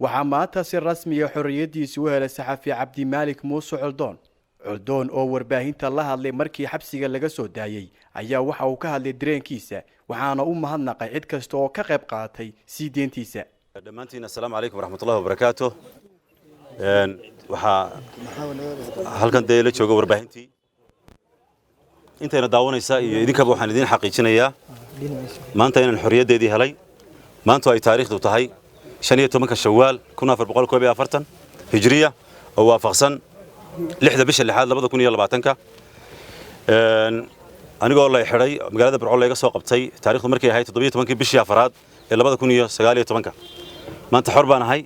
waxaa maanta si rasmi ah xorriyadiisa u helay saxafi cabdimaalik muuse coldoon oo warbaahinta la hadlay markii xabsiga laga soo daayay ayaa waxa uu ka hadlay dareenkiisa waxaana u mahadnaqay cid kasta oo ka qayb qaatay sii deyntiisa. dhammaantiin assalaamu calaykum waraxmatullaahi wabarakaatuh. waxaa halkan dee la jooga warbaahintii intayna daawanaysa iyo idinkaba waxaan idin xaqiijinayaa maanta inaan xorriyaddeedii helay. maanta ay taariikhdu tahay 15 Shawaal 1441 Hijriya oo waafaqsan 6 bisha 6 2020 anigoo la xiray magaalada Burco laga soo qabtay taariikhdu markay ahayd 17 bishii afraad ee 2019 maanta xor baan ahay.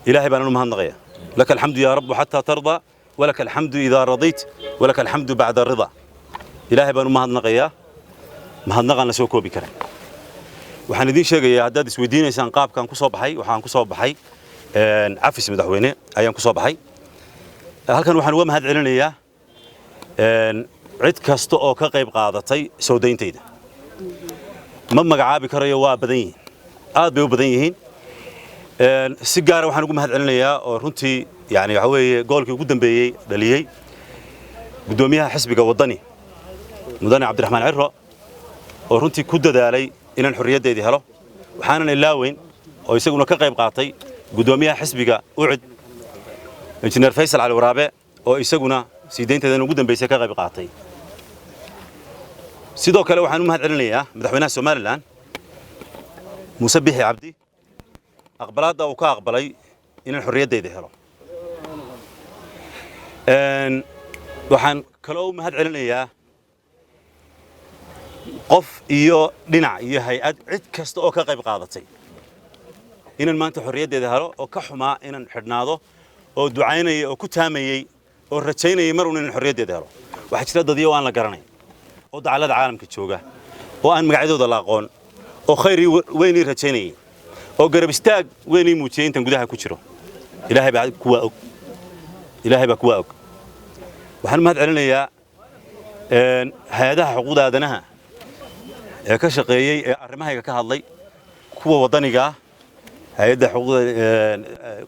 ilaahay baan u mahadnaqayaa. لك الحمد يا رب حتى ترضى ولك الحمد إذا رضيت ولك الحمد بعد الرضا. إلهي بانو مهدنقيا مهدنقنا سو كوبي كره waxaan idin sheegayaa haddaad isweydiinaysaan qaabkan ku soo baxay waxaan ku soo baxay cafis madaxweyne ayaan ku soo baxay. halkan waxaan uga mahad celinayaa cid kasta oo ka qayb qaadatay soo deyntayda. ma magacaabi karayo waa badan yihiin aad bay u badan yihiin. si gaar ah waxaan ugu mahad celinayaa oo runtii yani waxa weeye goolkii ugu dambeeyay dhaliyay gudoomiyaha xisbiga wadani mudane cabdiraxmaan cirro oo runtii ku dadaalay inaan xorriyaddeedii helo. waxaanan ilaaweyn oo isaguna ka qayb qaatay gudoomiyaha xisbiga ucid injineer Faysal Cali Waraabe oo isaguna sii deynteedan ugu dambeysay ka qayb qaatay. sidoo kale waxaan u mahad celinayaa madaxweynaha Soomaaliland Muuse Biixi Cabdi aqbalaadda uu ka aqbalay inaan xorriyaddeedii helo. waxaan kaloo u mahad celinayaa qof iyo dhinac iyo hay'ad cid kasta oo ka qayb qaadatay inaan maanta xorriyaddeeda helo oo ka xumaa inaan xidhnaado oo ducaynayay oo ku taamayay oo rajaynayay mar uun inaan xorriyaddeeda helo. waxaa jira dad iyo aan la garanay oo dacallada caalamka jooga oo aan magacyadooda la aqoon oo khayr weyn rajaynayay oo garab istaag weyn muujiyay intan gudaha ku jiro. ilaahay baa kuwa og. waxaan mahad celinayaa hay'adaha xuquuqda aadanaha ee ka shaqeeyay ee arrimahayga ka hadlay kuwa wadaniga hay'adda xuquuqda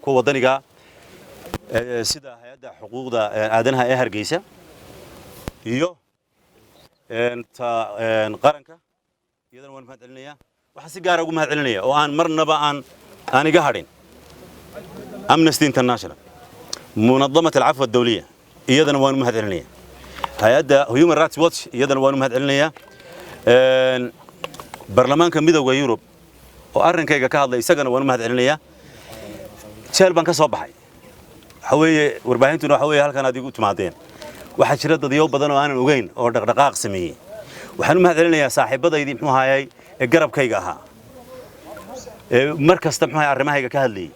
kuwa wadaniga sida hay'adda xuquuqda aadanaha ee Hargeysa iyo qaranka iyadana waan mahad celinayaa. waxaan si gaar ah ugu mahad celinayaa oo aan marnaba aan iga hadhin Amnesty International منظمة العفو الدولية iyadana waan mahad celinayaa. hay'adda Human Rights Watch iyadana waan mahad celinayaa. baarlamaanka midowga Yurub oo arrinkayga ka hadlay isagana waan mahad celinayaa. jeel baan ka soo baxay. waxa weeye warbaahintuna waxa weeye halkan aad igu timaadeen waxaa jira dad iyo badan oo aanan ogeyn oo dhaqdhaqaaq sameeyay. waxaan u mahad celinayaa saaxiibadaydii muxuu ahaayay ee garabkayga ahaa mar kasta muxuu ahaayay arrimahayga ka hadlayay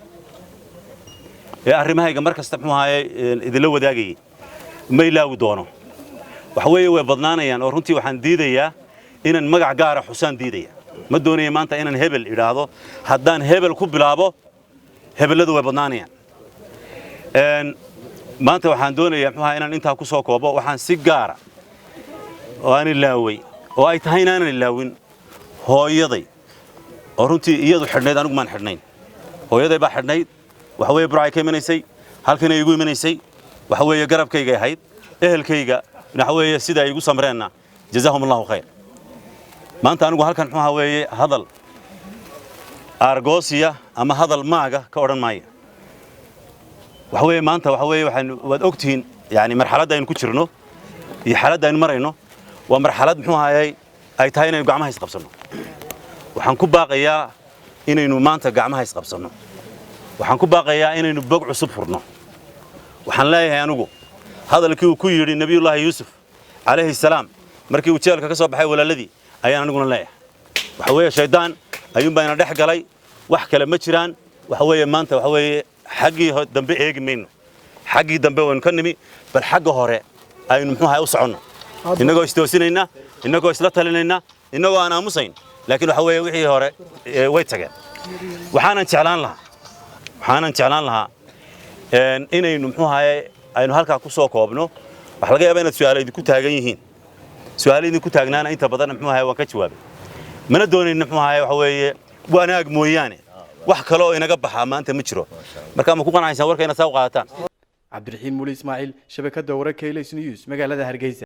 arrimahayga mar kasta muxuu ahaayay idin la wadaagay ma ilaawi doono. waxa weeye way badnaanayaan oo runtii waxaan diidayaa inaan magac gaar ah xusaan diidaya. ma doonayo maanta inaan hebel iraado haddaan hebel ku bilaabo hebeladu way badnaanayaan. maanta waxaan doonayaa muxuu ahaayay inaan intaa ku soo koobo. waxaan si gaar ah oo aan ilaaway oo ay tahay inaan ilaawin hooyaday oo runtii iyadu xidhnayd anigu maan xidhnayn. hooyaday baa xidhnayd waxa weeye Burco ay ka imanaysay halkan ay igu imanaysay waxa weeye garabkayga ahayd ehelkayga waxa weeye sida ay igu samreena jazaahumullahu khayr. maanta anigu halkan muxuu ahaa weeye hadal argosiya ama hadal maaga ka oran maayo. waxa weeye maanta waxa weeye waxaan wad ogtiin yani marxaladda aynu ku jirno iyo xaaladda aynu marayno waa marxalad muxuu ahaayay ay tahay inaynu gacmaha is qabsano. waxaan ku baaqayaa inaynu maanta gacmaha is qabsano. waxaan ku baaqayaa inaynu bog cusub furno. waxaan leeyahay anigu hadalkii uu ku yiri nabiyullaahi yuusuf calayhi salaam markii uu jeelka ka soo baxay walaaladii ayaan aniguna leeyahay. waxa weeye shaydaan ayuun baa ina dhex galay wax kale ma jiraan. waxa weeye maanta waxa weeye xaggii dambe eegi mayno xaggii dambe waan ka nimi bal xagga hore aynu muxuu ahaay u soconno inagoo istoosinayna inagoo isla talinayna inagoo aan aamusayn. laakiin waxa weeye wixii hore way tageen. waxaanan jeclaan lahaa inaynu muxuu ahaayay aynu halkaa ku soo koobno. waxa laga yaabaa inaad su'aalo idinku taagan yihiin su'aalo idinku taagnaana inta badan muxuu ahaayay waan ka jawaabay. mana doonayno muxuu ahaayay waxa weeye wanaag mooyaane wax kale oo inaga baxaa maanta ma jiro marka ma ku qanacsaan warkayna saa u qaadataan cabdiraxiin muuli ismaaciil shabakada wararka News magaalada Hargeysa.